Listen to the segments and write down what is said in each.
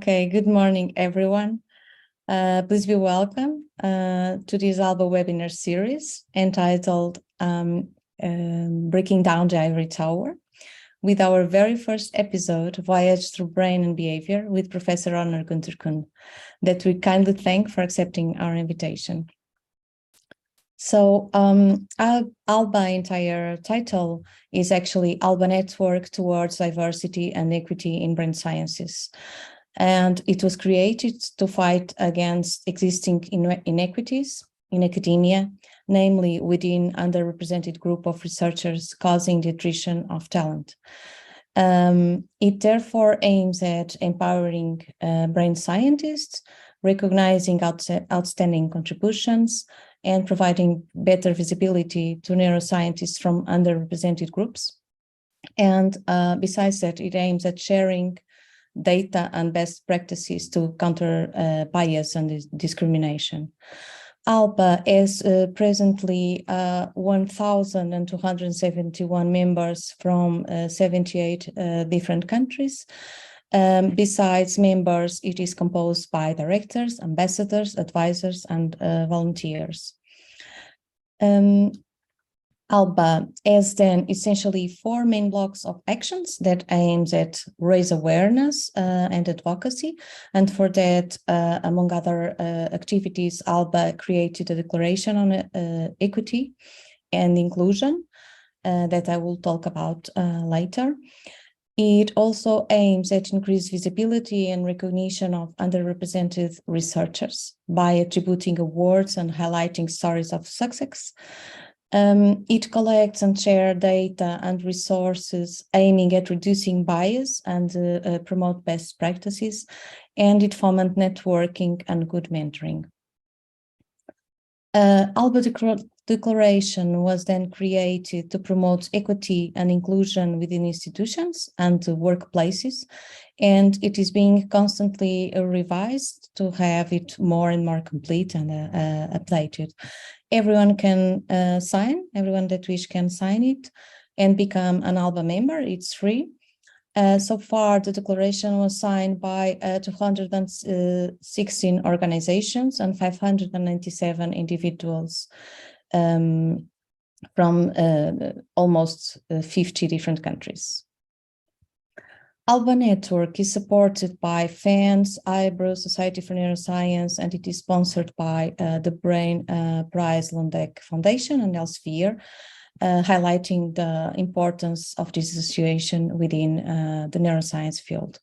Okay, good morning, everyone. Please be welcome to this ALBA webinar series entitled Breaking Down the Ivory Tower, with our very first episode, Voyage through Brain and Behavior, with Professor Onur Güntürkün, that we kindly thank for accepting our invitation. So ALBA entire title is actually ALBA Network Towards Diversity and Equity in Brain Sciences. And it was created to fight against existing inequities in academia, namely within underrepresented group of researchers causing the attrition of talent. It therefore aims at empowering brain scientists, recognizing outstanding contributions, and providing better visibility to neuroscientists from underrepresented groups. And besides that, it aims at sharing data and best practices to counter bias and discrimination. ALBA has presently 1,271 members from 78 different countries. Besides members, it is composed by directors, ambassadors, advisors, and volunteers. ALBA has then essentially four main blocks of actions that aims at raise awareness and advocacy. And for that, among other activities, ALBA created a declaration on equity and inclusion that I will talk about later. It also aims at increased visibility and recognition of underrepresented researchers by attributing awards and highlighting stories of success. It collects and shares data and resources aiming at reducing bias and promote best practices, and it foments networking and good mentoring. ALBA Declaration was then created to promote equity and inclusion within institutions and workplaces, and it is being constantly revised to have it more and more complete and updated. Everyone can sign, everyone that wish can sign it and become an ALBA member. It's free. So far, the declaration was signed by 216 organizations and 597 individuals from almost 50 different countries. ALBA Network is supported by FANS, IBRO, Society for Neuroscience, and it is sponsored by the Brain Prize Lundek Foundation and Elsevier, highlighting the importance of this association within the neuroscience field.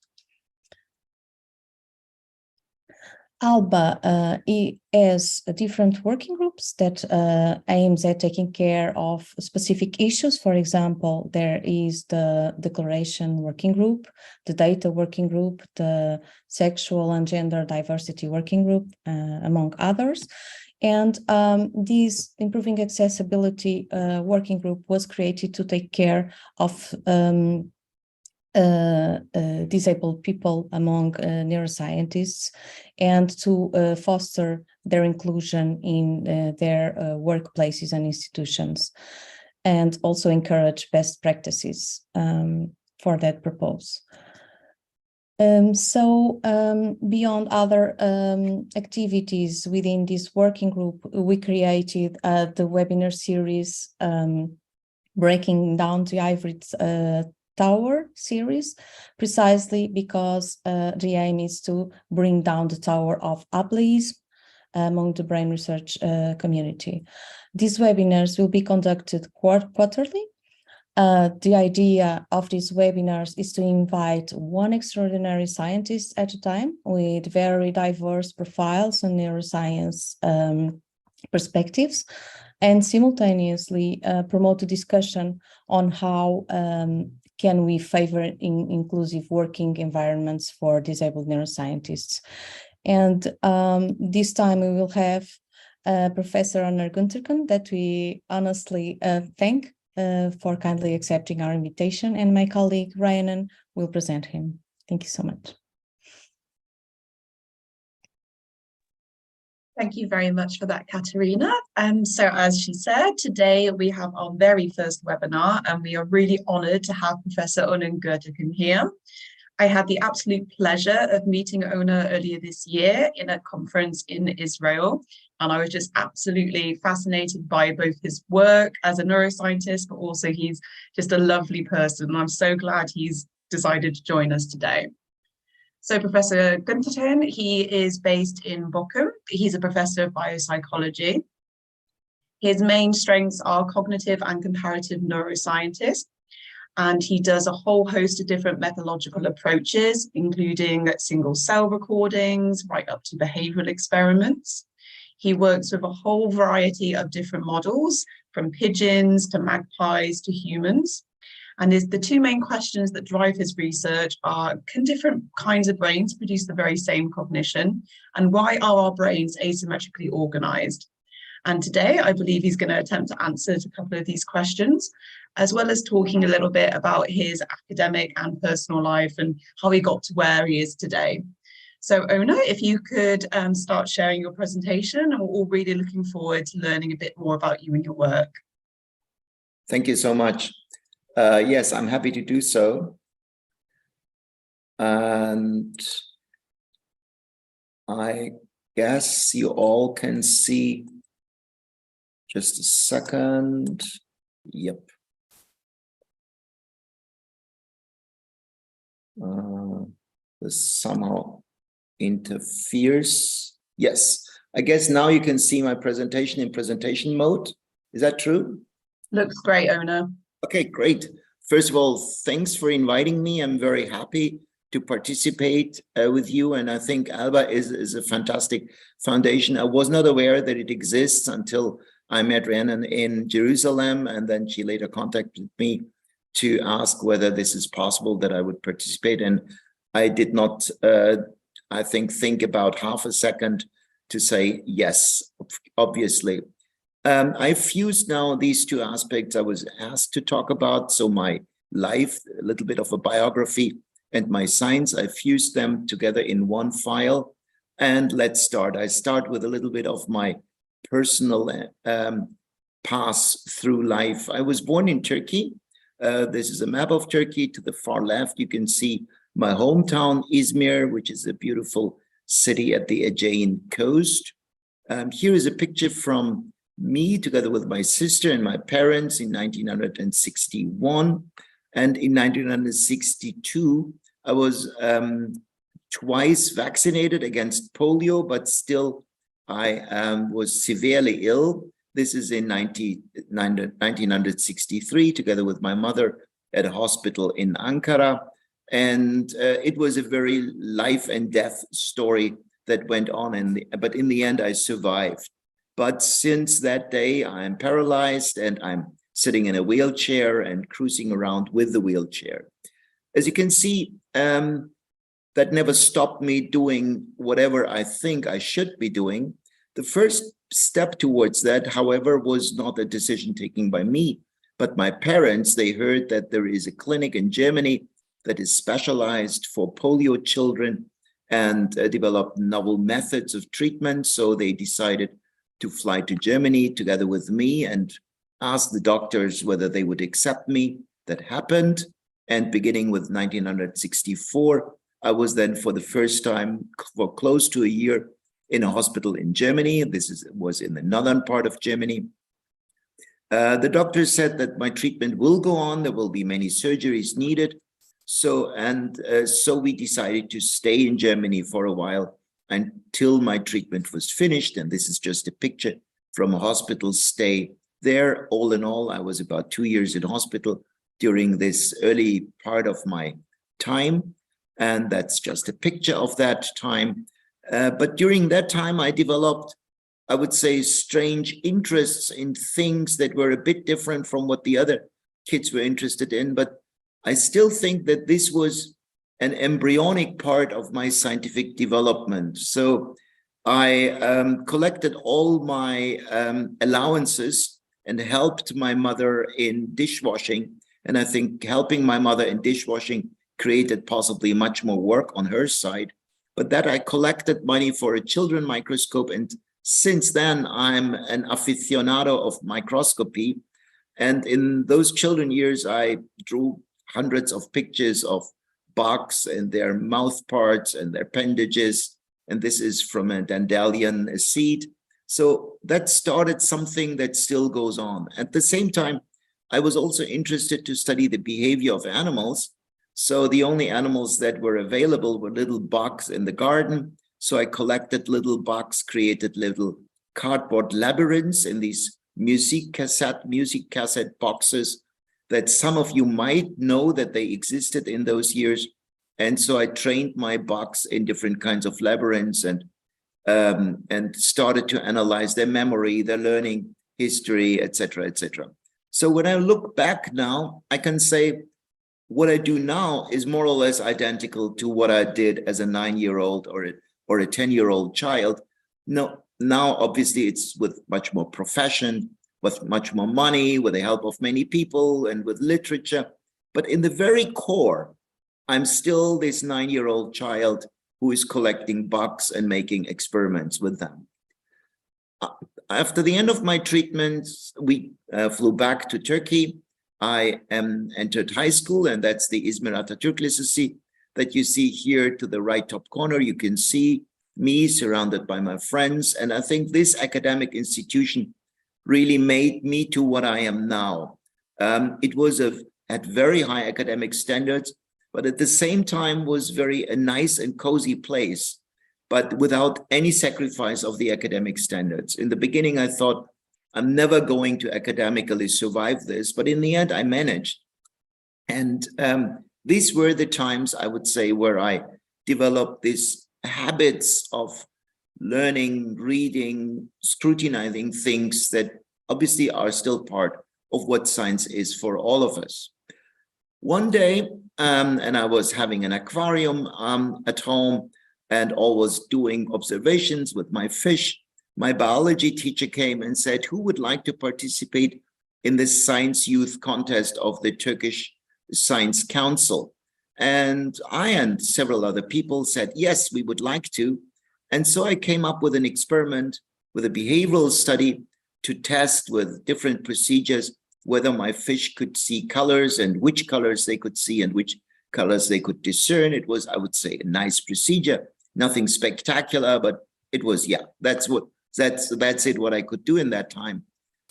ALBA has different working groups that aims at taking care of specific issues. For example, there is the Declaration Working Group, the Data Working Group, the Sexual and Gender Diversity Working Group, among others. And this Improving Accessibility Working Group was created to take care of disabled people among neuroscientists and to foster their inclusion in their workplaces and institutions, and also encourage best practices for that purpose. Beyond other activities within this working group, we created the webinar series Breaking Down the Ivory Tower series, precisely because the aim is to bring down the tower of ableism among the brain research community. These webinars will be conducted quarterly. The idea of these webinars is to invite one extraordinary scientist at a time with very diverse profiles and neuroscience perspectives, and simultaneously promote a discussion on how can we favor inclusive working environments for disabled neuroscientists. And this time we will have Professor Onur Güntürkün, that we honestly thank for kindly accepting our invitation, and my colleague Ryan will present him. Thank you so much. Thank you very much for that, Katerina. So as she said, today we have our very first webinar, and we are really honored to have Professor Onur Güntürkün here. I had the absolute pleasure of meeting Onur earlier this year in a conference in Israel. And I was just absolutely fascinated by both his work as a neuroscientist, but also he's just a lovely person. And I'm so glad he's decided to join us today. So Professor Güntürkün, he is based in Bochum. He's a professor of biopsychology. His main strengths are cognitive and comparative neuroscientist, and he does a whole host of different methodological approaches, including single cell recordings, right up to behavioral experiments. He works with a whole variety of different models, from pigeons to magpies to humans. And the two main questions that drive his research are, can different kinds of brains produce the very same cognition? And why are our brains asymmetrically organized? And today, I believe he's going to attempt to answer a couple of these questions, as well as talking a little bit about his academic and personal life and how he got to where he is today. So Onur, if you could start sharing your presentation, and we're all really looking forward to learning a bit more about you and your work. Thank you so much. Yes, I'm happy to do so. And I guess you all can see. Just a second. Yep. This somehow interferes. Yes, I guess now you can see my presentation in presentation mode. Is that true? Looks great, Onur. Okay, great. First of all, thanks for inviting me. I'm very happy to participate with you. And I think ALBA is a fantastic foundation. I was not aware that it exists until I met Rhiannon in Jerusalem, and then she later contacted me to ask whether this is possible that I would participate. And I did not, I think about half a second to say yes, obviously. I fused now these two aspects I was asked to talk about. So my life, a little bit of a biography, and my science, I fused them together in one file. And let's start. I start with a little bit of my personal pass through life. I was born in Turkey. This is a map of Turkey. To the far left, you can see my hometown, Izmir, which is a beautiful city at the Aegean coast. Here is a picture from me together with my sister and my parents in 1961. And in 1962, I was twice vaccinated against polio, but still I was severely ill. This is in 1963, together with my mother at a hospital in Ankara. And it was a very life and death story that went on, but in the end, I survived. But since that day, I'm paralyzed and I'm sitting in a wheelchair and cruising around with the wheelchair. As you can see, that never stopped me doing whatever I think I should be doing. The first step towards that, however, was not a decision taken by me, but my parents. They heard that there is a clinic in Germany that is specialized for polio children and developed novel methods of treatment. So they decided to fly to Germany together with me and ask the doctors whether they would accept me. That happened. And beginning with 1964, I was then for the first time for close to a year in a hospital in Germany. This was in the northern part of Germany. The doctor said that my treatment will go on. There will be many surgeries needed. So we decided to stay in Germany for a while until my treatment was finished. And this is just a picture from a hospital stay there. All in all, I was about 2 years in hospital during this early part of my time. And that's just a picture of that time. But during that time, I developed, I would say, strange interests in things that were a bit different from what the other kids were interested in. But I still think that this was an embryonic part of my scientific development. So I collected all my allowances and helped my mother in dishwashing. And I think helping my mother in dishwashing created possibly much more work on her side. But that I collected money for a children microscope. And since then, I'm an aficionado of microscopy. And in those children years, I drew hundreds of pictures of bugs and their mouth parts and their appendages. And this is from a dandelion seed. So that started something that still goes on. At the same time, I was also interested to study the behavior of animals. So the only animals that were available were little bugs in the garden. So I collected little bugs, created little cardboard labyrinths in these music cassette boxes that some of you might know that they existed in those years. And so I trained my bugs in different kinds of labyrinths and started to analyze their memory, their learning history, etc., etc. So when I look back now, I can say what I do now is more or less identical to what I did as a 9-year-old or a 10-year-old child. No, now obviously it's with much more profession, with much more money, with the help of many people and with literature. But in the very core, I'm still this 9-year-old child who is collecting bugs and making experiments with them. After the end of my treatments, we flew back to Turkey. I entered high school, and that's the İzmir Atatürk Lisesi that you see here to the right top corner. You can see me surrounded by my friends. And I think this academic institution really made me to what I am now. It was at very high academic standards, but at the same time was a nice and cozy place, but without any sacrifice of the academic standards. In the beginning, I thought, I'm never going to academically survive this, but in the end, I managed. And these were the times, I would say, where I developed these habits of learning, reading, scrutinizing things that obviously are still part of what science is for all of us. One day, and I was having an aquarium at home and always doing observations with my fish. My biology teacher came and said, who would like to participate in this science youth contest of the Turkish Science Council? And I and several other people said, yes, we would like to. And so I came up with an experiment with a behavioral study to test with different procedures whether my fish could see colors and which colors they could see and which colors they could discern. It was, I would say, a nice procedure, nothing spectacular, but it was, yeah, that's it, what I could do in that time.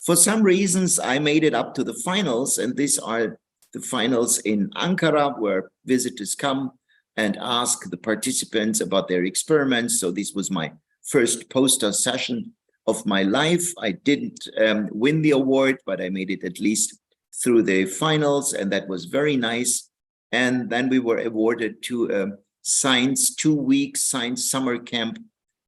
For some reasons, I made it up to the finals, and these are the finals in Ankara, where visitors come and ask the participants about their experiments. So this was my first poster session of my life. I didn't win the award, but I made it at least through the finals, and that was very nice. And then we were awarded to a science 2-week science summer camp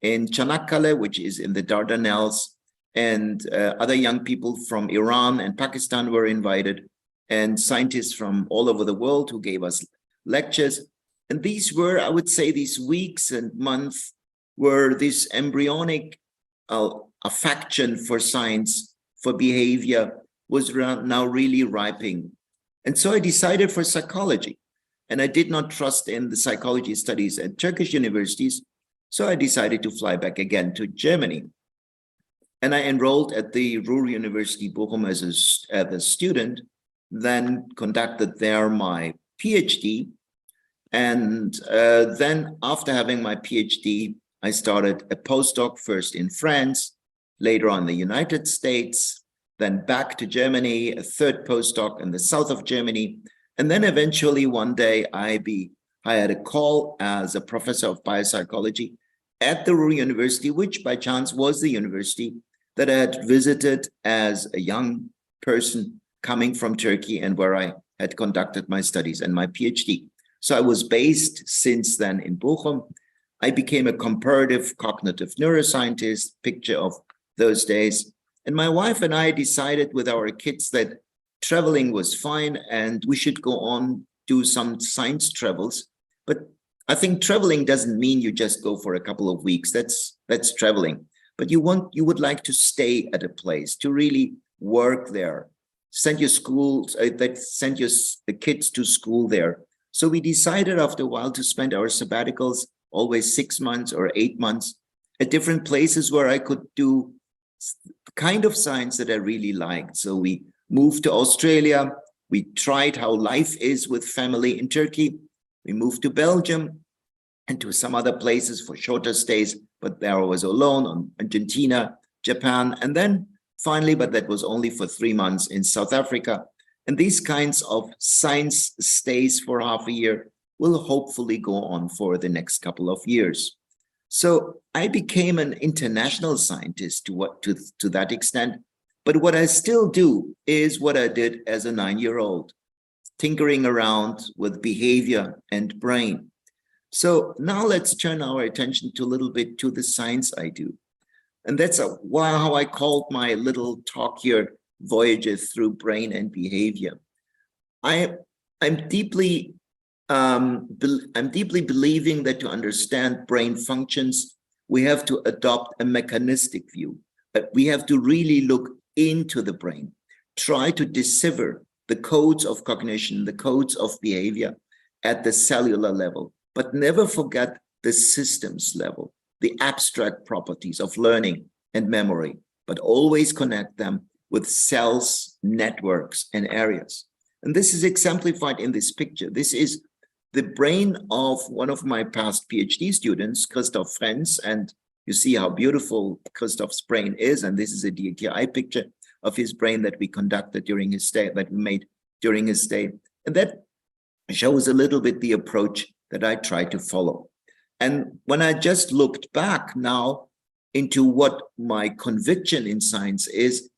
in Çanakkale, which is in the Dardanelles, and other young people from Iran and Pakistan were invited, and scientists from all over the world who gave us lectures. And these were, I would say, these weeks and months were this embryonic affection for science, for behavior, was now really ripening. And so I decided for psychology, and I did not trust in the psychology studies at Turkish universities. So I decided to fly back again to Germany. And I enrolled at the Ruhr-Universität Bochum as a student, then conducted there my PhD. And then after having my PhD, I started a postdoc first in France, later on the United States, then back to Germany, a third postdoc in the south of Germany. And then eventually one day I had a call as a professor of biopsychology at the Ruhr-University, which by chance was the university that I had visited as a young person coming from Turkey and where I had conducted my studies and my PhD. So I was based since then in Bochum. I became a comparative cognitive neuroscientist, picture of those days. And my wife and I decided with our kids that traveling was fine and we should go on, do some science travels. But I think traveling doesn't mean you just go for a couple of weeks. That's traveling. But you would like to stay at a place, to really work there, send your the kids to school there. So we decided after a while to spend our sabbaticals, always 6 months or 8 months, at different places where I could do the kind of science that I really liked. So we moved to Australia. We tried how life is with family in Turkey. We moved to Belgium and to some other places for shorter stays, but there I was alone on Argentina, Japan, and then finally, but that was only for 3 months in South Africa. And these kinds of science stays for half a year will hopefully go on for the next couple of years. So I became an international scientist to that extent. But what I still do is what I did as a 9-year-old, tinkering around with behavior and brain. So now let's turn our attention to a little bit to the science I do. And that's how I called my little talk here, Voyages through Brain and Behavior. I'm deeply believing that to understand brain functions, we have to adopt a mechanistic view. We have to really look into the brain, try to decipher the codes of cognition, the codes of behavior at the cellular level, but never forget the systems level, the abstract properties of learning and memory, but always connect them with cells, networks, and areas. And this is exemplified in this picture. This is the brain of one of my past PhD students, Christoph Frenz, and you see how beautiful Christoph's brain is. And this is a DTI picture of his brain that we conducted during his stay, that we made during his stay. And that shows a little bit the approach that I try to follow. And when I just looked back now into what my conviction in science is,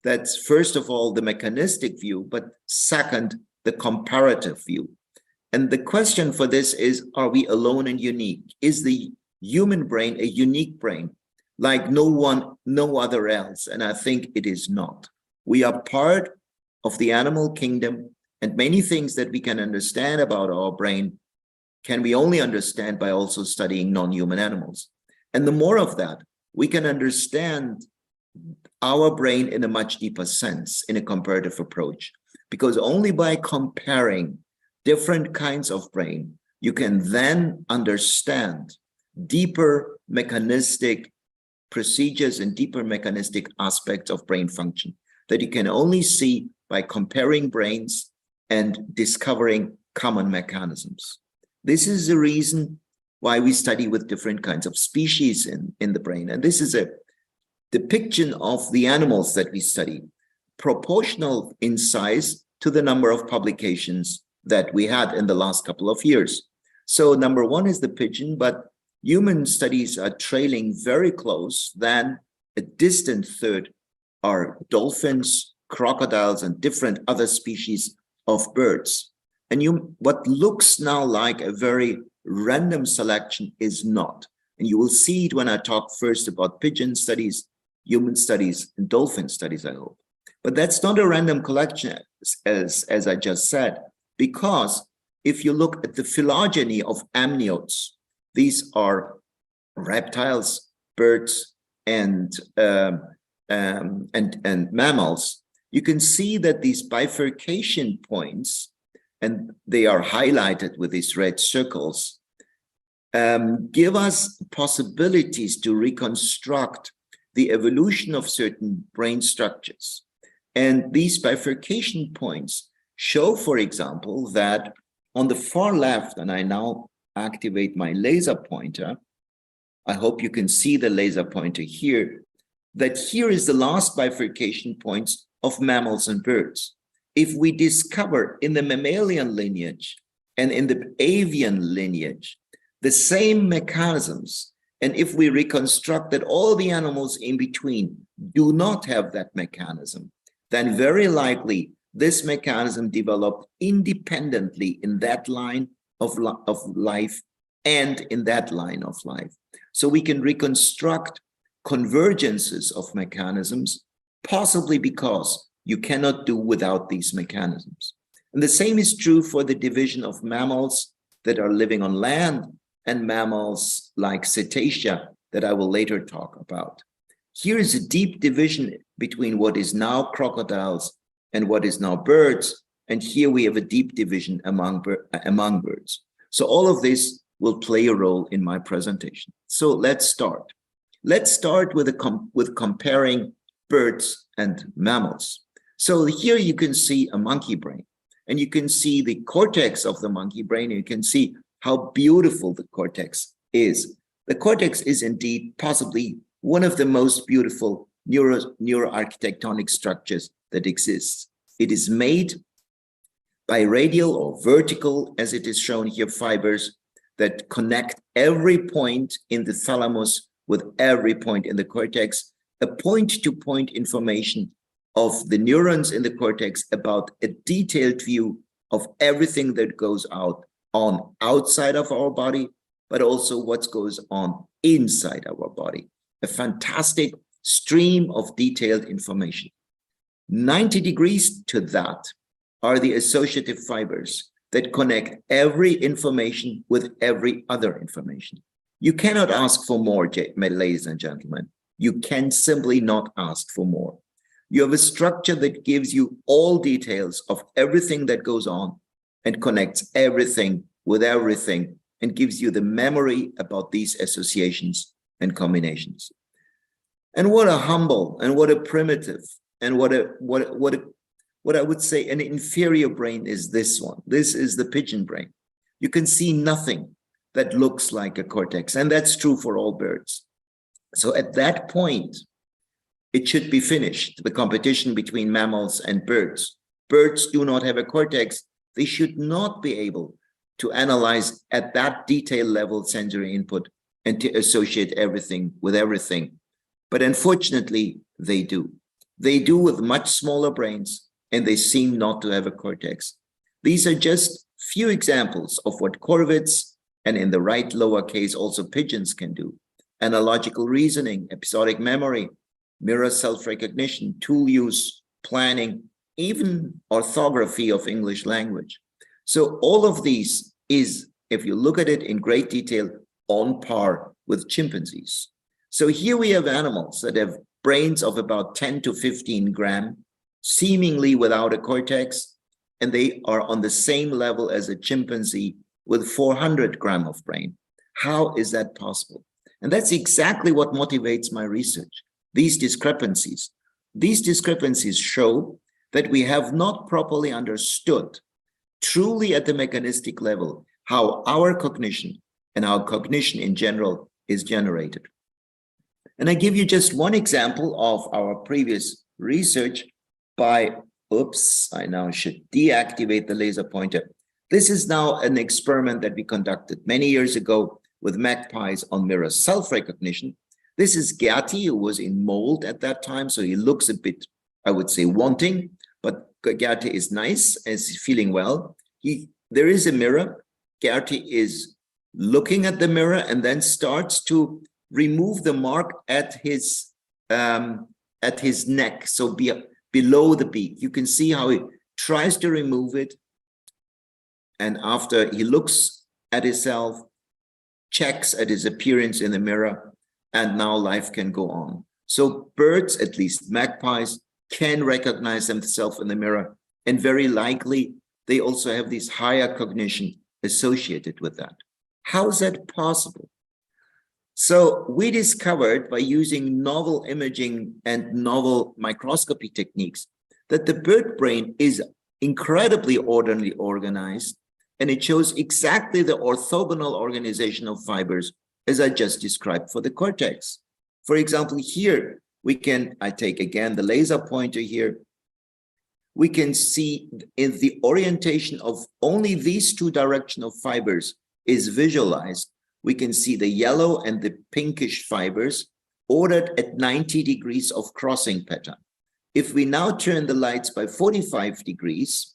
that's first of all the mechanistic view, but second, the comparative view. And the question for this is, are we alone and unique? Is the human brain a unique brain like no other else? And I think it is not. We are part of the animal kingdom, and many things that we can understand about our brain can we only understand by also studying non-human animals. And the more of that, we can understand our brain in a much deeper sense, in a comparative approach, because only by comparing different kinds of brain, you can then understand deeper mechanistic procedures and deeper mechanistic aspects of brain function that you can only see by comparing brains and discovering common mechanisms. This is the reason why we study with different kinds of species in the brain. And this is a depiction of the animals that we study, proportional in size to the number of publications that we had in the last couple of years. So number one is the pigeon, but human studies are trailing very close. Then a distant third are dolphins, crocodiles, and different other species of birds. And what looks now like a very random selection is not. And you will see it when I talk first about pigeon studies, human studies, and dolphin studies, I hope. But that's not a random collection, as I just said, because if you look at the phylogeny of amniotes, these are reptiles, birds, and mammals, you can see that these bifurcation points, and they are highlighted with these red circles, give us possibilities to reconstruct the evolution of certain brain structures. And these bifurcation points show, for example, that on the far left, and I now activate my laser pointer, I hope you can see the laser pointer here, that here is the last bifurcation points of mammals and birds. If we discover in the mammalian lineage and in the avian lineage the same mechanisms, and if we reconstruct that all the animals in between do not have that mechanism, then very likely this mechanism developed independently in that line of life and in that line of life. So we can reconstruct convergences of mechanisms, possibly because you cannot do without these mechanisms. And the same is true for the division of mammals that are living on land and mammals like cetacea that I will later talk about. Here is a deep division between what is now crocodiles and what is now birds. And here we have a deep division among birds. So all of this will play a role in my presentation. So let's start. Let's start with comparing birds and mammals. So here you can see a monkey brain. and you can see the cortex of the monkey brain. You can see how beautiful the cortex is. The cortex is indeed possibly one of the most beautiful neuroarchitectonic structures that exists. It is made by radial or vertical, as it is shown here, fibers that connect every point in the thalamus with every point in the cortex, a point-to-point information of the neurons in the cortex about a detailed view of everything that goes on outside of our body, but also what goes on inside our body. A fantastic stream of detailed information. 90 degrees to that are the associative fibers that connect every information with every other information. You cannot ask for more, ladies and gentlemen. You can simply not ask for more. You have a structure that gives you all details of everything that goes on and connects everything with everything and gives you the memory about these associations and combinations. And what a humble and what a primitive and what I would say an inferior brain is this one. This is the pigeon brain. You can see nothing that looks like a cortex, and that's true for all birds. So at that point, it should be finished, the competition between mammals and birds. Birds do not have a cortex. They should not be able to analyze at that detail level sensory input and to associate everything with everything. But unfortunately, they do. They do with much smaller brains, and they seem not to have a cortex. These are just few examples of what corvids, and in the right lower case also pigeons, can do. Analogical reasoning, episodic memory, mirror self-recognition, tool use, planning, even orthography of English language. So all of these is, if you look at it in great detail, on par with chimpanzees. So here we have animals that have brains of about 10 to 15 grams, seemingly without a cortex, and they are on the same level as a chimpanzee with 400 grams of brain. How is that possible? And that's exactly what motivates my research. These discrepancies show that we have not properly understood, truly at the mechanistic level, how our cognition and our cognition in general is generated. And I give you just one example of our previous research by, I now should deactivate the laser pointer. This is now an experiment that we conducted many years ago with magpies on mirror self-recognition. This is Gertie, who was in mold at that time, so he looks a bit, I would say, wanting, but Gertie is nice and is feeling well. There is a mirror. Gertie is looking at the mirror and then starts to remove the mark at his neck, so below the beak. You can see how he tries to remove it, and after he looks at himself, checks at his appearance in the mirror, and now life can go on. So birds, at least magpies, can recognize themselves in the mirror, and very likely they also have this higher cognition associated with that. How is that possible? So we discovered, by using novel imaging and novel microscopy techniques, that the bird brain is incredibly orderly organized, and it shows exactly the orthogonal organization of fibers as I just described for the cortex. For example, here I take again the laser pointer here. We can see in the orientation of only these two directions of fibers is visualized. We can see the yellow and the pinkish fibers ordered at 90 degrees of crossing pattern. If we now turn the lights by 45 degrees,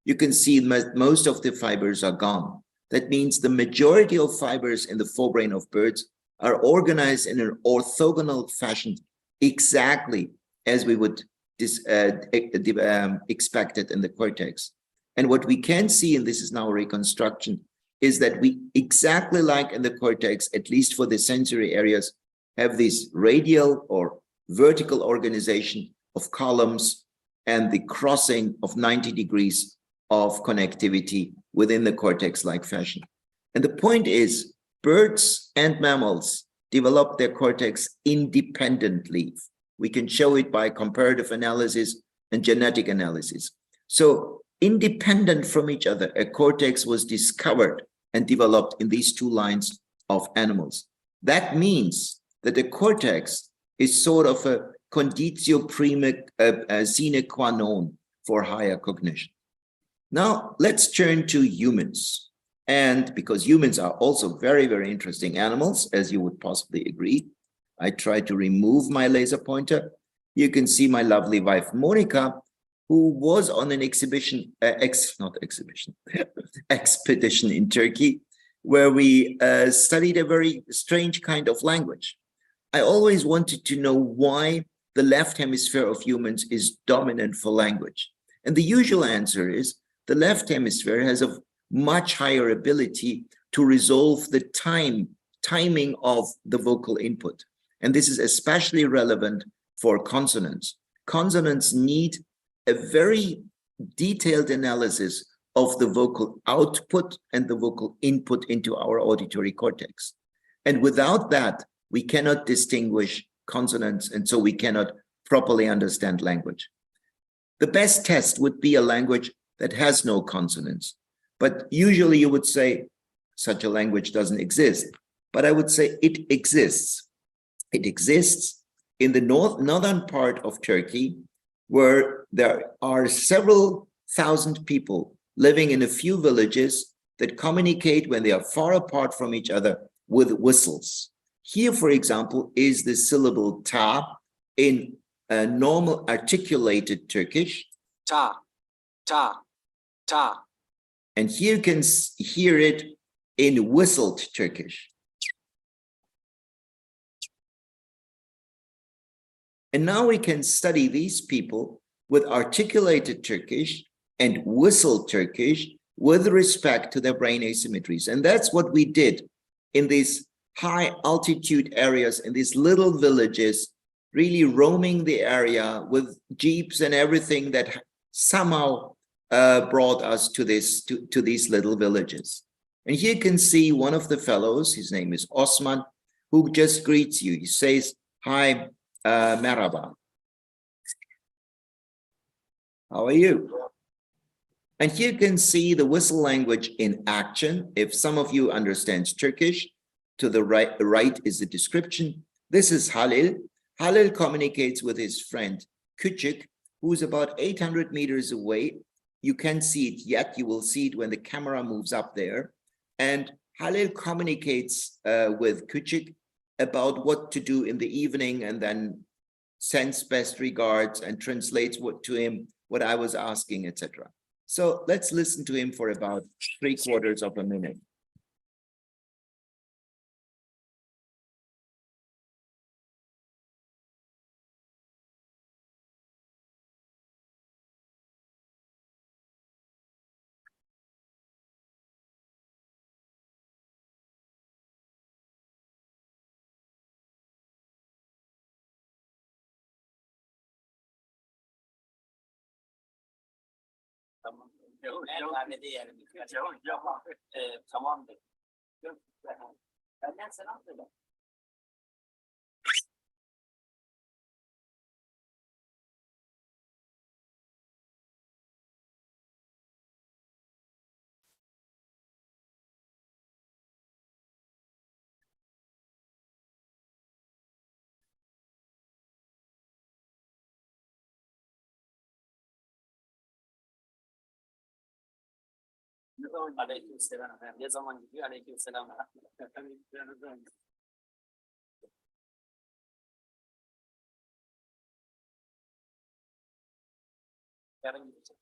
you can see most of the fibers are gone. That means the majority of fibers in the forebrain of birds are organized in an orthogonal fashion, exactly as we would expect it in the cortex. And what we can see, and this is now a reconstruction, is that we, exactly like in the cortex, at least for the sensory areas, have this radial or vertical organization of columns and the crossing of 90 degrees of connectivity within the cortex-like fashion. And the point is, birds and mammals develop their cortex independently. We can show it by comparative analysis and genetic analysis. So independent from each other, a cortex was discovered and developed in these two lines of animals. That means that the cortex is sort of a conditio prima sine qua non for higher cognition. Now, let's turn to humans. And because humans are also very, very interesting animals, as you would possibly agree, I try to remove my laser pointer. You can see my lovely wife, Monica, who was on an expedition in Turkey, where we studied a very strange kind of language. I always wanted to know why the left hemisphere of humans is dominant for language. And the usual answer is the left hemisphere has a much higher ability to resolve the timing of the vocal input. And this is especially relevant for consonants. Consonants need a very detailed analysis of the vocal output and the vocal input into our auditory cortex. And without that, we cannot distinguish consonants, and so we cannot properly understand language. The best test would be a language that has no consonants. But usually you would say such a language doesn't exist. But I would say it exists. It exists in the northern part of Turkey, where there are several thousand people living in a few villages that communicate when they are far apart from each other with whistles. Here, for example, is the syllable ta in a normal articulated Turkish. Ta, ta, ta. And here you can hear it in whistled Turkish. And now we can study these people with articulated Turkish and whistled Turkish with respect to their brain asymmetries. And that's what we did in these high altitude areas, in these little villages, really roaming the area with jeeps and everything that somehow brought us to these little villages. And here you can see one of the fellows, his name is Osman, who just greets you. He says, hi, merhaba. How are you? And here you can see the whistle language in action. If some of you understand Turkish, to the right is the description. This is Halil. Halil communicates with his friend Küçük, who is about 800 meters away. You can't see it yet. You will see it when the camera moves up there. And Halil communicates with Küçük about what to do in the evening, and then sends best regards and translates to him what I was asking, etc. So let's listen to him for about 3/4 of a minute. Tamamdır. Benden selam söyle. Aleykümselam. Ne zaman gidiyor? Aleykümselam. Yarın gidecek.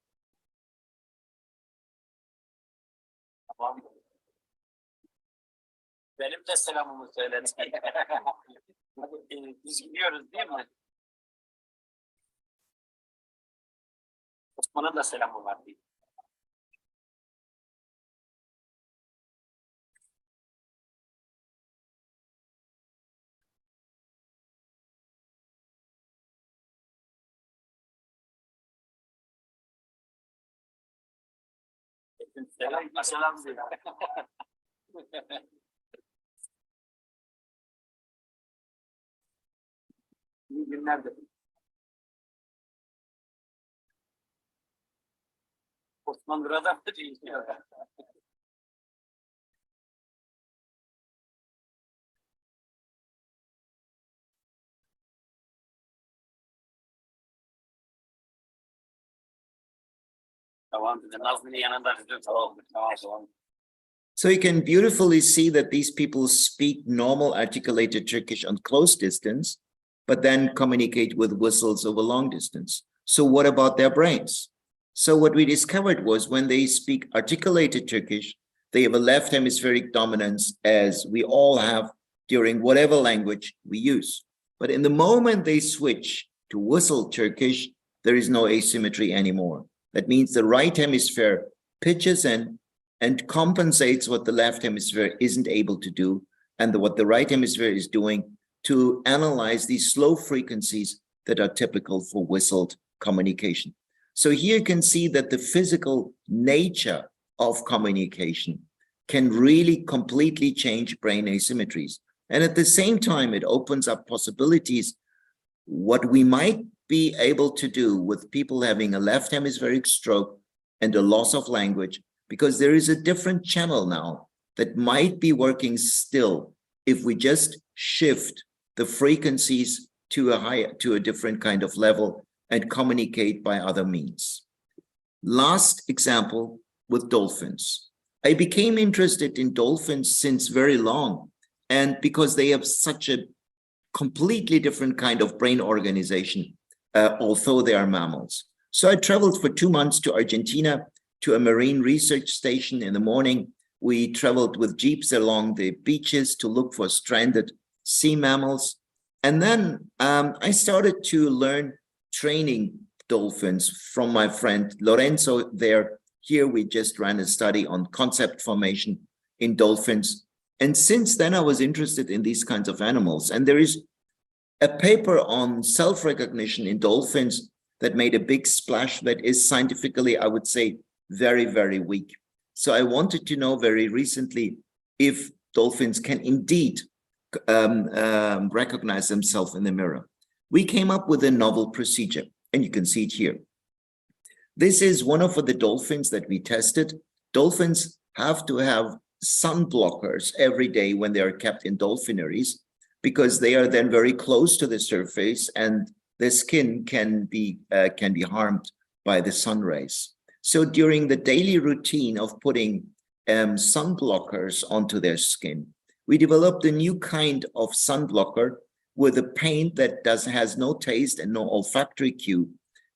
Tamam. Benim de selamımı söyledi. Biz gidiyoruz değil mi? Osman'ın da selamı var değil mi? Selam, selam söyle. İyi günler de. Osman burada değişiyor. Tamam, Nazlı'nın yanında tamam. So you can beautifully see that these people speak normal articulated Turkish on close distance, but then communicate with whistles over long distance. So what about their brains? So what we discovered was when they speak articulated Turkish, they have a left hemispheric dominance as we all have during whatever language we use. But in the moment they switch to whistle Turkish, there is no asymmetry anymore. That means the right hemisphere pitches in and compensates what the left hemisphere isn't able to do, and what the right hemisphere is doing to analyze these slow frequencies that are typical for whistled communication. So here you can see that the physical nature of communication can really completely change brain asymmetries. And at the same time, it opens up possibilities what we might be able to do with people having a left hemispheric stroke and a loss of language, because there is a different channel now that might be working still if we just shift the frequencies to a different kind of level and communicate by other means. Last example with dolphins. I became interested in dolphins since very long, and because they have such a completely different kind of brain organization, although they are mammals. So I traveled for 2 months to Argentina, to a marine research station. In the morning. We traveled with jeeps along the beaches to look for stranded sea mammals. And then I started to learn training dolphins from my friend Lorenzo there. Here we just ran a study on concept formation in dolphins. And since then I was interested in these kinds of animals. And there is a paper on self-recognition in dolphins that made a big splash that is scientifically, I would say, very, very weak. So I wanted to know very recently if dolphins can indeed recognize themselves in the mirror. We came up with a novel procedure, and you can see it here. This is one of the dolphins that we tested. Dolphins have to have sun blockers every day when they are kept in dolphinaries, because they are then very close to the surface and their skin can be harmed by the sun rays. So during the daily routine of putting sun blockers onto their skin, we developed a new kind of sun blocker with a paint that has no taste and no olfactory cue.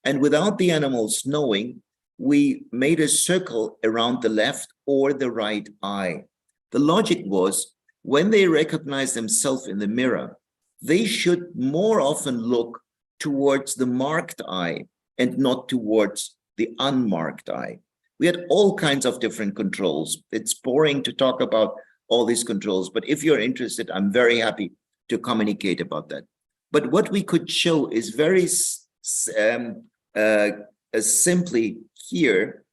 And without the animals knowing, we made a circle around the left or the right eye. The logic was, when they recognize themselves in the mirror, they should more often look towards the marked eye and not towards the unmarked eye. We had all kinds of different controls. It's boring to talk about all these controls, but if you're interested, I'm very happy to communicate about that. But what we could show is very simply here,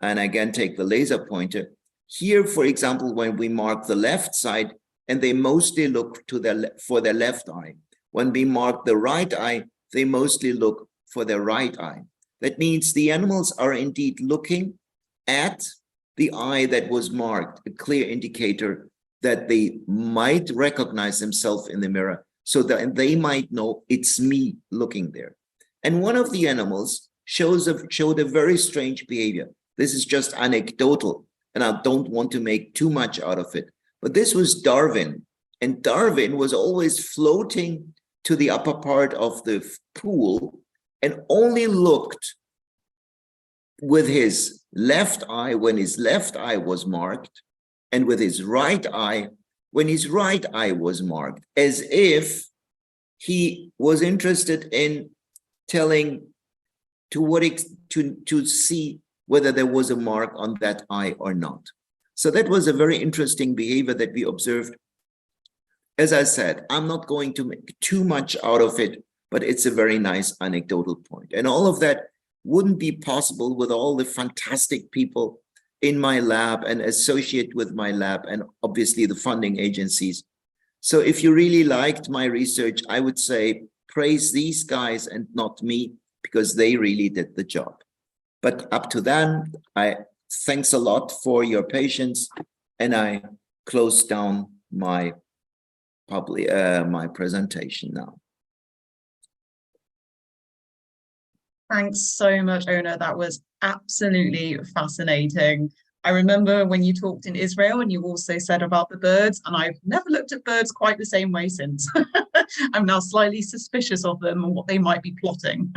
and again, take the laser pointer. Here, for example, when we mark the left side, and they mostly look to for their left eye. When we mark the right eye, they mostly look for their right eye. That means the animals are indeed looking at the eye that was marked, a clear indicator that they might recognize themselves in the mirror, so that they might know it's me looking there. And one of the animals showed a very strange behavior. This is just anecdotal, and I don't want to make too much out of it. But this was Darwin, and Darwin was always floating to the upper part of the pool and only looked with his left eye when his left eye was marked, and with his right eye when his right eye was marked, as if he was interested in telling to see whether there was a mark on that eye or not. So that was a very interesting behavior that we observed. As I said, I'm not going to make too much out of it, but it's a very nice anecdotal point. And all of that wouldn't be possible with all the fantastic people in my lab and associate with my lab, and obviously the funding agencies. So if you really liked my research, I would say praise these guys and not me, because they really did the job. But up to then, thanks a lot for your patience, and I close down my presentation now. Thanks so much, Onur. That was absolutely fascinating. I remember when you talked in Israel and you also said about the birds, and I've never looked at birds quite the same way since. I'm now slightly suspicious of them and what they might be plotting.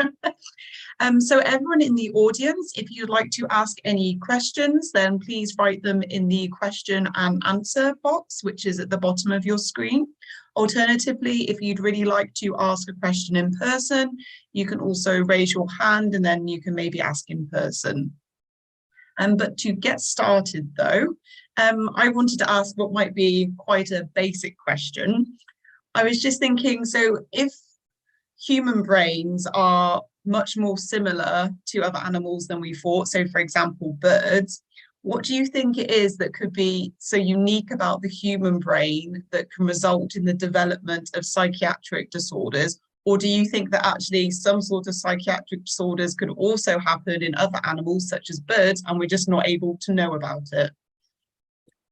So everyone in the audience, if you'd like to ask any questions, then please write them in the question and answer box, which is at the bottom of your screen. Alternatively, if you'd really like to ask a question in person, you can also raise your hand and then you can maybe ask in person. But to get started though, I wanted to ask what might be quite a basic question. I was just thinking, so if human brains are much more similar to other animals than we thought, so for example, birds, what do you think it is that could be so unique about the human brain that can result in the development of psychiatric disorders? Or do you think that actually some sort of psychiatric disorders could also happen in other animals such as birds and we're just not able to know about it?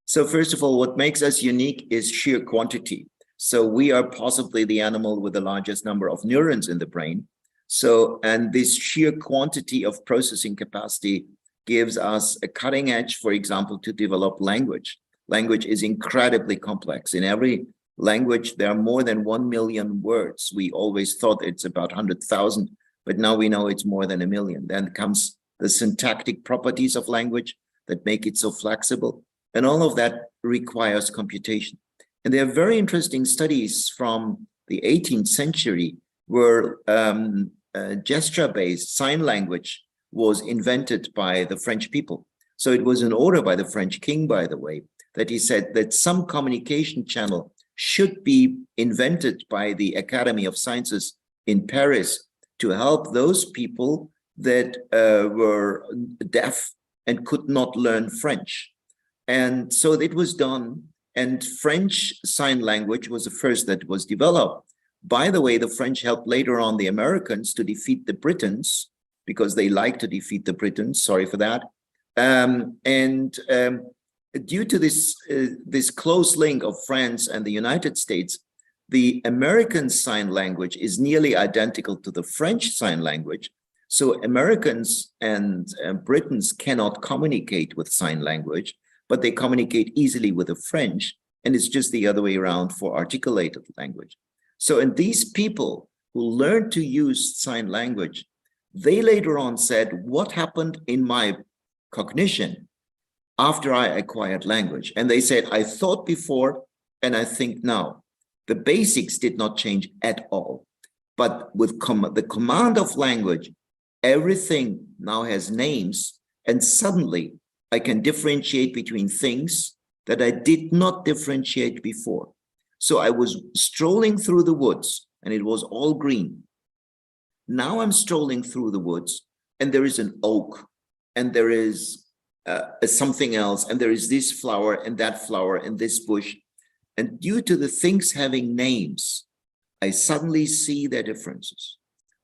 So first of all, what makes us unique is sheer quantity. So we are possibly the animal with the largest number of neurons in the brain. So, and this sheer quantity of processing capacity gives us a cutting edge, for example, to develop language. Language is incredibly complex. In every language, there are more than 1 million words. We always thought it's about 100,000, but now we know it's more than 1 million. Then comes the syntactic properties of language that make it so flexible. And all of that requires computation. And there are very interesting studies from the 18th century where gesture-based sign language was invented by the French people. So it was an order by the French king, by the way, that he said that some communication channel should be invented by the Academy of Sciences in Paris to help those people that were deaf and could not learn French. And so it was done, and French Sign Language was the first that was developed. By the way, the French helped later on the Americans to defeat the Britons, because they like to defeat the Britons, sorry for that. Due to this close link of France and the United States, the American Sign Language is nearly identical to the French Sign Language. So Americans and Britons cannot communicate with sign language, but they communicate easily with the French, and it's just the other way around for articulated language. So, and these people who learned to use sign language, they later on said, what happened in my cognition after I acquired language? And they said, I thought before and I think now. The basics did not change at all. But with the command of language, everything now has names, and suddenly I can differentiate between things that I did not differentiate before. So I was strolling through the woods and it was all green. Now I'm strolling through the woods and there is an oak and there is something else, and there is this flower and that flower and this bush. And due to the things having names, I suddenly see their differences.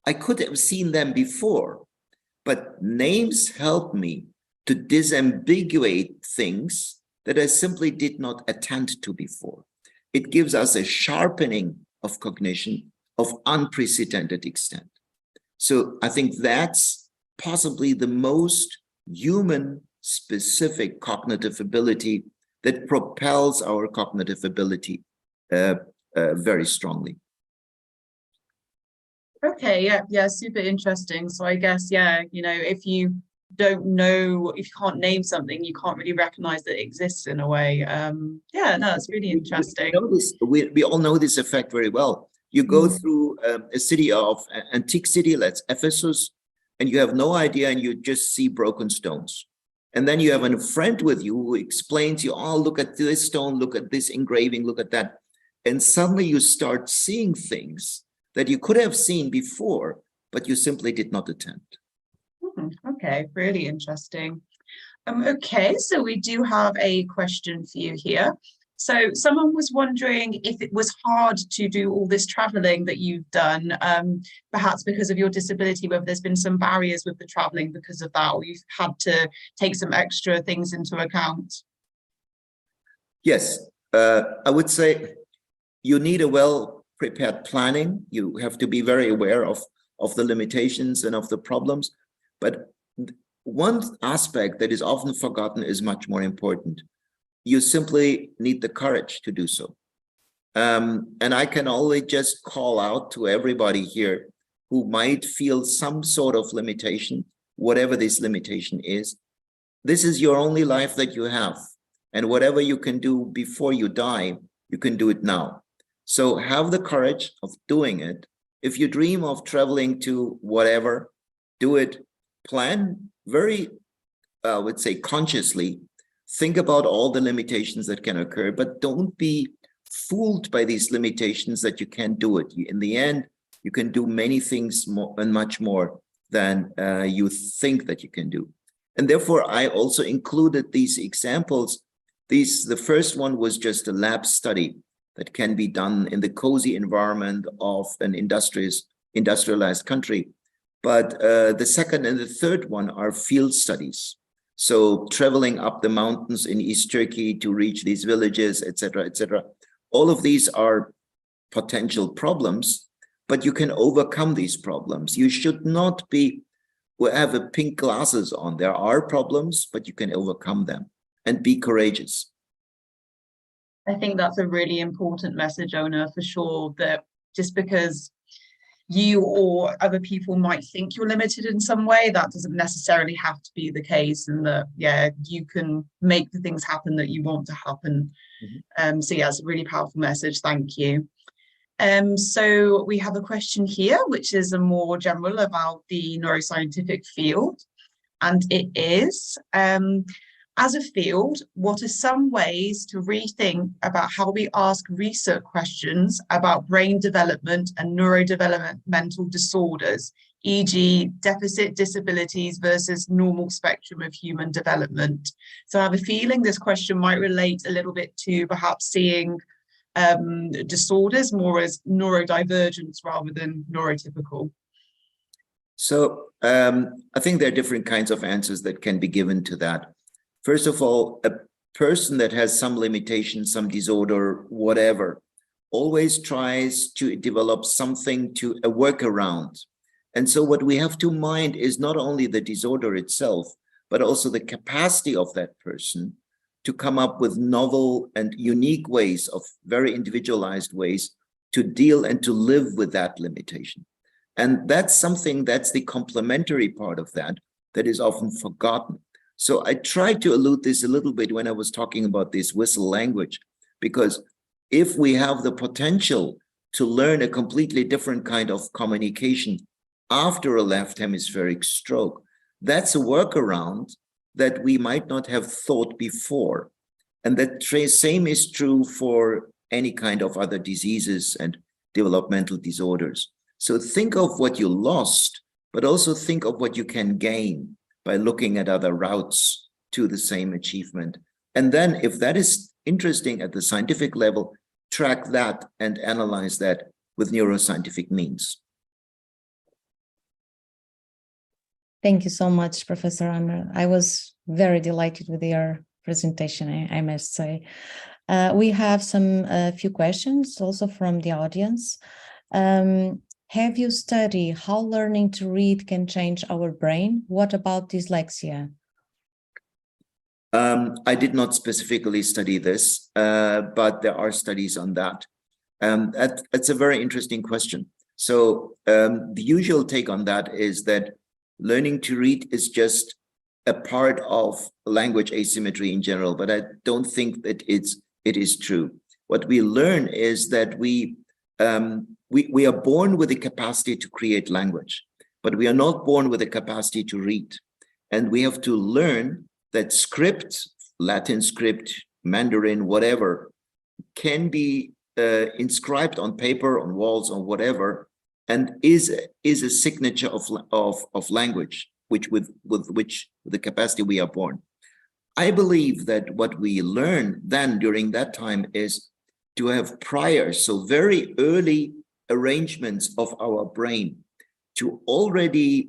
I could have seen them before, but names help me to disambiguate things that I simply did not attend to before. It gives us a sharpening of cognition of unprecedented extent. So I think that's possibly the most human specific cognitive ability that propels our cognitive ability very strongly. Okay, yeah, super interesting. So I guess, yeah, you know, if you don't know, if you can't name something, you can't really recognize that it exists in a way. Yeah, no, it's really interesting. We all know this effect very well. You go through a city of antique city, let's Ephesus, and you have no idea, and you just see broken stones. And then you have a friend with you who explains you, oh, look at this stone, look at this engraving, look at that. And suddenly you start seeing things that you could have seen before, but you simply did not attend. Okay, really interesting. Okay, so we do have a question for you here. So someone was wondering if it was hard to do all this traveling that you've done, perhaps because of your disability, whether there's been some barriers with the traveling because of that, or you've had to take some extra things into account. Yes, I would say you need a well-prepared planning. You have to be very aware of the limitations and of the problems. But one aspect that is often forgotten is much more important. You simply need the courage to do so. And I can only just call out to everybody here who might feel some sort of limitation, whatever this limitation is. This is your only life that you have. And whatever you can do before you die, you can do it now. So have the courage of doing it. If you dream of traveling to whatever, do it. Plan very, I would say, consciously. Think about all the limitations that can occur, but don't be fooled by these limitations that you can't do it. In the end, you can do many things more and much more than you think that you can do. And therefore, I also included these examples. The first one was just a lab study that can be done in the cozy environment of an industrialized country. But the second and the third one are field studies. So traveling up the mountains in East Turkey to reach these villages, etc., etc. All of these are potential problems, but you can overcome these problems. You should not have a pink glasses on. There are problems, but you can overcome them and be courageous. I think that's a really important message, Onur, for sure, that just because you or other people might think you're limited in some way, that doesn't necessarily have to be the case, and that, yeah, you can make the things happen that you want to happen. So yeah, it's a really powerful message. Thank you. So we have a question here, which is a more general about the neuroscientific field. And it is, as a field, what are some ways to rethink about how we ask research questions about brain development and neurodevelopmental disorders, e.g. deficit disabilities versus normal spectrum of human development? So I have a feeling this question might relate a little bit to perhaps seeing disorders more as neurodivergence rather than neurotypical. So I think there are different kinds of answers that can be given to that. First of all, a person that has some limitation, some disorder, whatever, always tries to develop something to a workaround. And so what we have to mind is not only the disorder itself, but also the capacity of that person to come up with novel and unique ways, of very individualized ways, to deal and to live with that limitation. And that's something, that's the complementary part of that is often forgotten. So I tried to allude this a little bit when I was talking about this whistle language, because if we have the potential to learn a completely different kind of communication after a left hemispheric stroke, that's a workaround that we might not have thought before. And that same is true for any kind of other diseases and developmental disorders. So think of what you lost, but also think of what you can gain by looking at other routes to the same achievement. And then if that is interesting at the scientific level, track that and analyze that with neuroscientific means. Thank you so much, Professor Onur. I was very delighted with your presentation, I must say. We have some few questions also from the audience. Have you studied how learning to read can change our brain? What about dyslexia? I did not specifically study this, but there are studies on that. That's a very interesting question. So the usual take on that is that learning to read is just a part of language asymmetry in general, but I don't think that it is true. What we learn is that we are born with the capacity to create language, but we are not born with the capacity to read. And we have to learn that script, Latin script, Mandarin, whatever, can be inscribed on paper, on walls, or whatever, and is a signature of language, with which the capacity we are born. I believe that what we learned then during that time is to have prior, so very early arrangements of our brain to already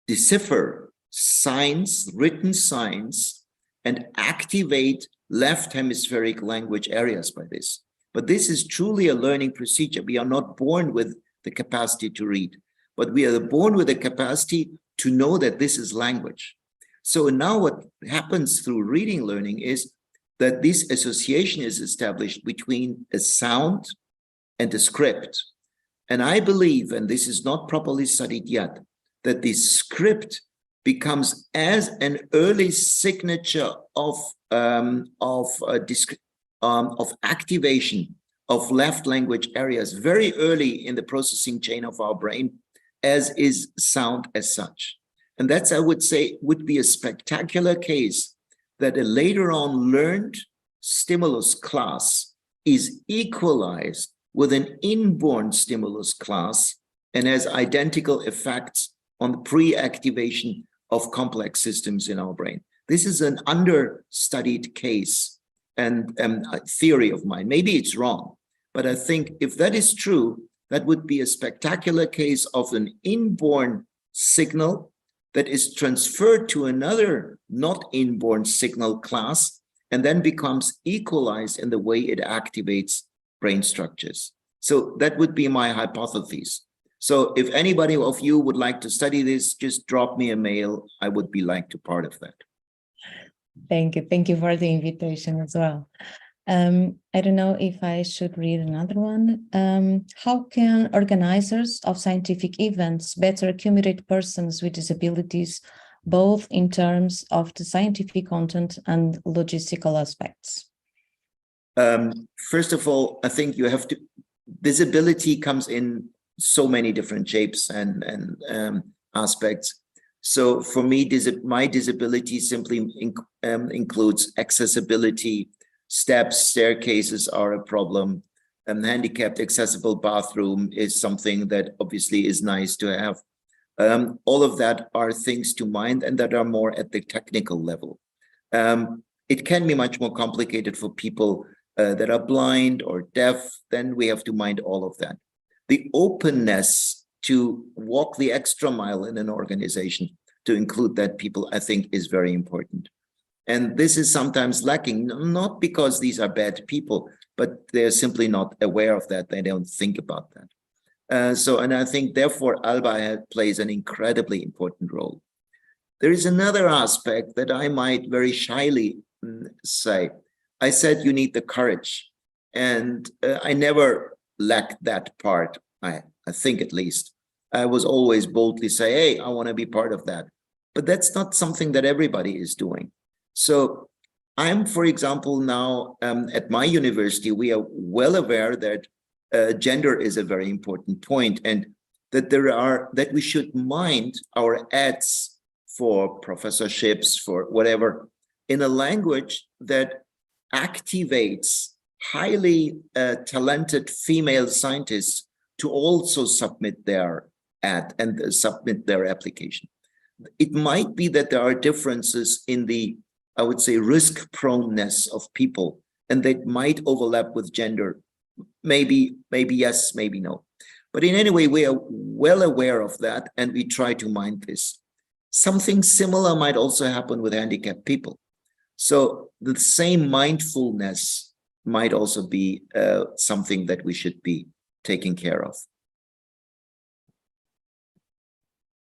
decipher signs, written signs, and activate left hemispheric language areas by this. But this is truly a learning procedure. We are not born with the capacity to read, but we are born with the capacity to know that this is language. So now what happens through reading learning is that this association is established between a sound and a script. And I believe, and this is not properly studied yet, that this script becomes as an early signature of activation of left language areas very early in the processing chain of our brain, as is sound as such. And that's, I would say, would be a spectacular case that a later on learned stimulus class is equalized with an inborn stimulus class and has identical effects on the pre-activation of complex systems in our brain. This is an understudied case and a theory of mine. Maybe it's wrong, but I think if that is true, that would be a spectacular case of an inborn signal that is transferred to another not inborn signal class and then becomes equalized in the way it activates brain structures. So that would be my hypothesis. So if anybody of you would like to study this, just drop me a mail. I would be like to part of that. Thank you. Thank you for the invitation as well. I don't know if I should read another one. How can organizers of scientific events better accommodate persons with disabilities, both in terms of the scientific content and logistical aspects? First of all, I think you have to, disability comes in so many different shapes and aspects. So for me, my disability simply includes accessibility. Steps, staircases are a problem. Handicapped accessible bathroom is something that obviously is nice to have. All of that are things to mind and that are more at the technical level. It can be much more complicated for people that are blind or deaf. Then we have to mind all of that. The openness to walk the extra mile in an organization to include that people, I think, is very important. And this is sometimes lacking, not because these are bad people, but they're simply not aware of that. They don't think about that. And I think, therefore, ALBA plays an incredibly important role. There is another aspect that I might very shyly say. I said you need the courage. And I never lacked that part, I think at least. I was always boldly say, hey, I want to be part of that. But that's not something that everybody is doing. So I'm, for example, now at my university, we are well aware that gender is a very important point and that we should mind our ads for professorships, for whatever, in a language that activates highly talented female scientists to also submit their ad and submit their application. It might be that there are differences in the, I would say, risk proneness of people, and that might overlap with gender. Maybe yes, maybe no. But in any way, we are well aware of that, and we try to mind this. Something similar might also happen with handicapped people. So the same mindfulness might also be something that we should be taking care of.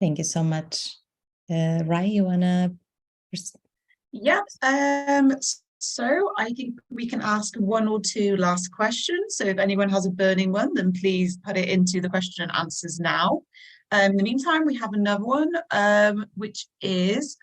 Thank you so much. Rai, you wanna? Yeah, so I think we can ask one or two last questions. So if anyone has a burning one, then please put it into the question and answers now. In the meantime, we have another one, which is,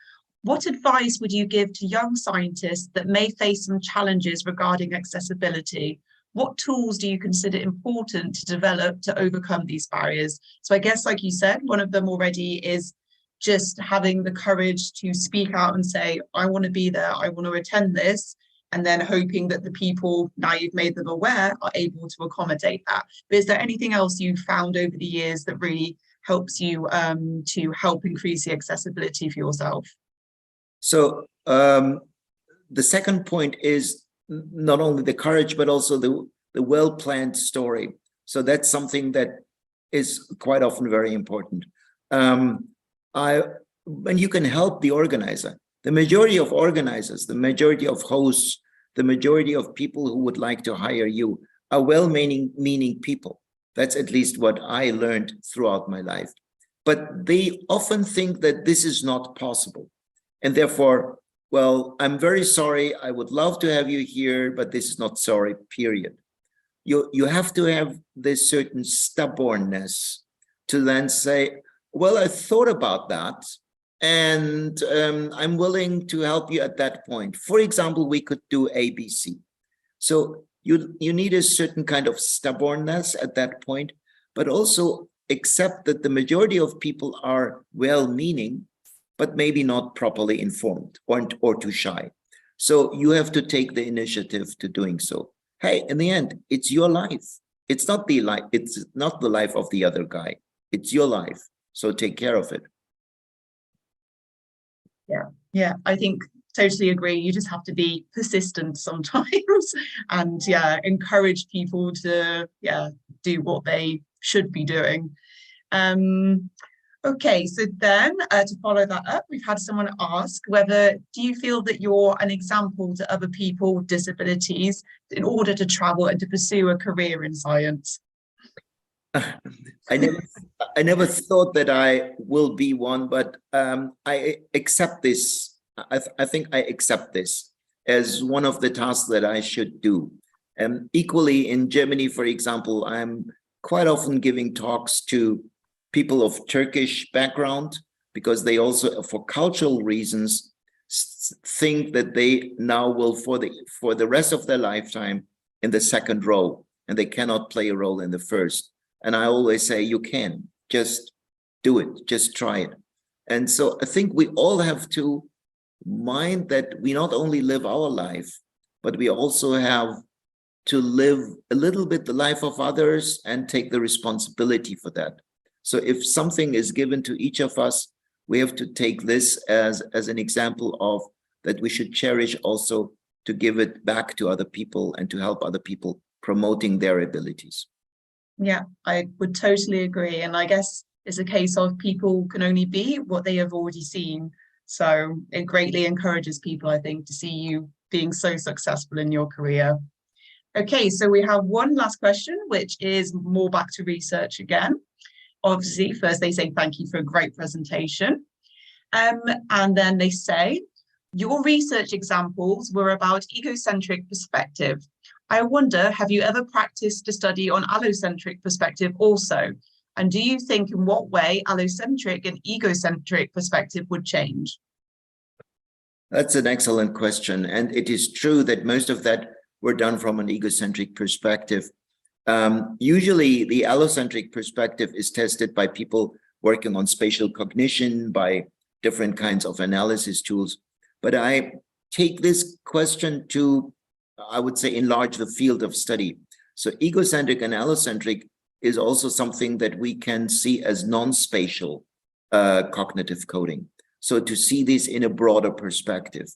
what advice would you give to young scientists that may face some challenges regarding accessibility? What tools do you consider important to develop to overcome these barriers? So I guess, like you said, one of them already is just having the courage to speak out and say, I want to be there, I want to attend this, and then hoping that the people, now you've made them aware, are able to accommodate that. But is there anything else you've found over the years that really helps you to help increase the accessibility for yourself? So the second point is not only the courage, but also the well-planned story. So that's something that is quite often very important. When you can help the organizer, the majority of organizers, the majority of hosts, the majority of people who would like to hire you are well-meaning people. That's at least what I learned throughout my life. But they often think that this is not possible. And therefore, well, I'm very sorry, I would love to have you here, but this is not sorry, period. You have to have this certain stubbornness to then say, well, I thought about that, and I'm willing to help you at that point. For example, we could do ABC. So you need a certain kind of stubbornness at that point, but also accept that the majority of people are well-meaning, but maybe not properly informed or too shy. So you have to take the initiative to doing so. Hey, in the end, it's your life. It's not the life of the other guy. It's your life. So take care of it. Yeah, I think totally agree. You just have to be persistent sometimes and encourage people to do what they should be doing. Okay, so then to follow that up, we've had someone ask do you feel that you're an example to other people with disabilities in order to travel and to pursue a career in science? I never thought that I will be one, but I accept this. I think I accept this as one of the tasks that I should do. Equally in Germany, for example, I'm quite often giving talks to people of Turkish background, because they also, for cultural reasons, think that they now will, for the rest of their lifetime, in the second row, and they cannot play a role in the first. And I always say, you can, just do it, just try it. And so I think we all have to mind that we not only live our life, but we also have to live a little bit the life of others and take the responsibility for that. So if something is given to each of us, we have to take this as an example of that we should cherish, also to give it back to other people and to help other people promoting their abilities. Yeah, I would totally agree. And I guess it's a case of people can only be what they have already seen. So it greatly encourages people, I think, to see you being so successful in your career. Okay, so we have one last question, which is more back to research again. Obviously, first they say thank you for a great presentation. And then they say, your research examples were about egocentric perspective. I wonder, have you ever practiced a study on allocentric perspective also? And do you think in what way allocentric and egocentric perspective would change? That's an excellent question. And it is true that most of that were done from an egocentric perspective. Usually the allocentric perspective is tested by people working on spatial cognition, by different kinds of analysis tools. But I take this question to, I would say, enlarge the field of study. So egocentric and allocentric is also something that we can see as non-spatial cognitive coding. So to see this in a broader perspective.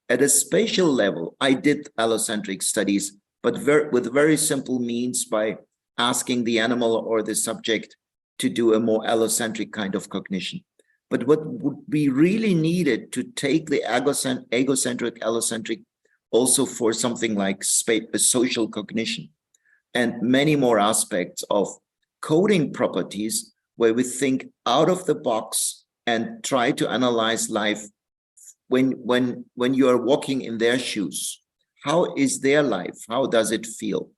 At a spatial level, I did allocentric studies, but with very simple means, by asking the animal or the subject to do a more allocentric kind of cognition. But what would be really needed to take the egocentric, allocentric also for something like social cognition and many more aspects of coding properties, where we think out of the box and try to analyze life when you are walking in their shoes. How is their life? How does it feel?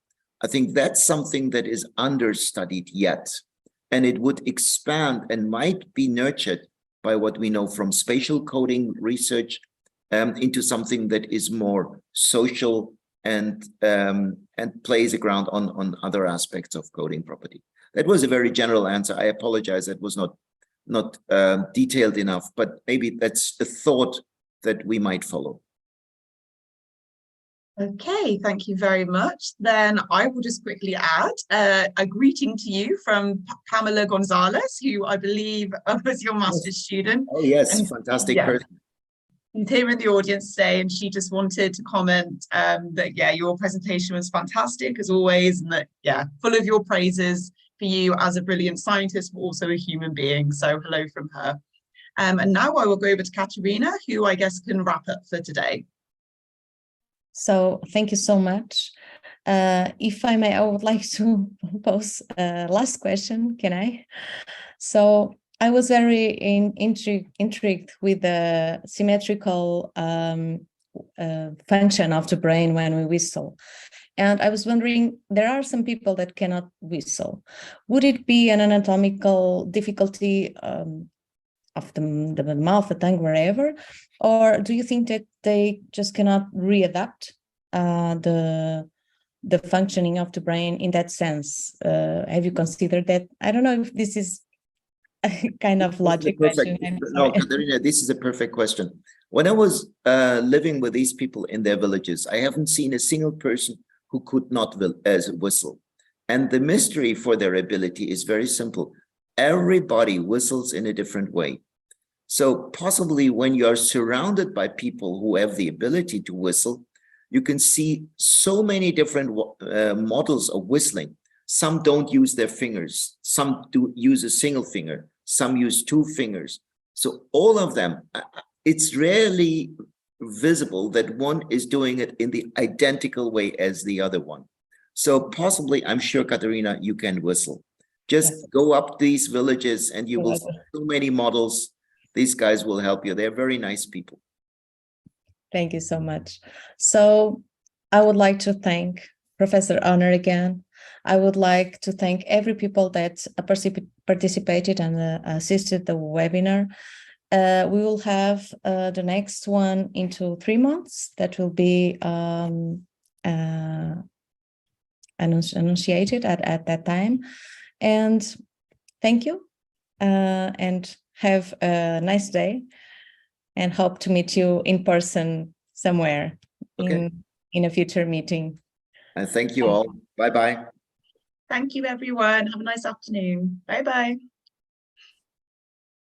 I think that's something that is understudied yet, and it would expand and might be nurtured by what we know from spatial coding research into something that is more social and plays a ground on other aspects of coding property. That was a very general answer. I apologize, that was not detailed enough, but maybe that's a thought that we might follow. Okay, thank you very much. Then I will just quickly add a greeting to you from Pamela Gonzalez, who I believe was your master's student. Oh yes, and, fantastic person. She's here in the audience today, and she just wanted to comment that, yeah, your presentation was fantastic as always, and that, yeah, full of your praises for you as a brilliant scientist, but also a human being. So hello from her. And now I will go over to Katerina, who I guess can wrap up for today. So thank you so much. If I may, I would like to pose a last question, can I? So I was very intrigued with the symmetrical function of the brain when we whistle. And I was wondering, there are some people that cannot whistle. Would it be an anatomical difficulty of the mouth, the tongue, wherever? Or do you think that they just cannot readapt the functioning of the brain in that sense? Have you considered that? I don't know if this is a kind of logic question. No, Katerina, this is a perfect question. When I was living with these people in their villages, I haven't seen a single person who could not whistle. And the mystery for their ability is very simple. Everybody whistles in a different way. So possibly when you are surrounded by people who have the ability to whistle, you can see so many different models of whistling. Some don't use their fingers. Some do use a single finger. Some use two fingers. So all of them, it's rarely visible that one is doing it in the identical way as the other one. So possibly, I'm sure, Katerina, you can whistle. Just go up these villages and you will see so many models. These guys will help you. They're very nice people. Thank you so much. So I would like to thank Professor Onur again. I would like to thank every people that participated and assisted the webinar. We will have the next one into 3 months. That will be annunciated at that time. And thank you, and have a nice day, and hope to meet you in person somewhere in a future meeting. Thank you all. Bye-bye. Thank you, everyone. Have a nice afternoon. Bye-bye.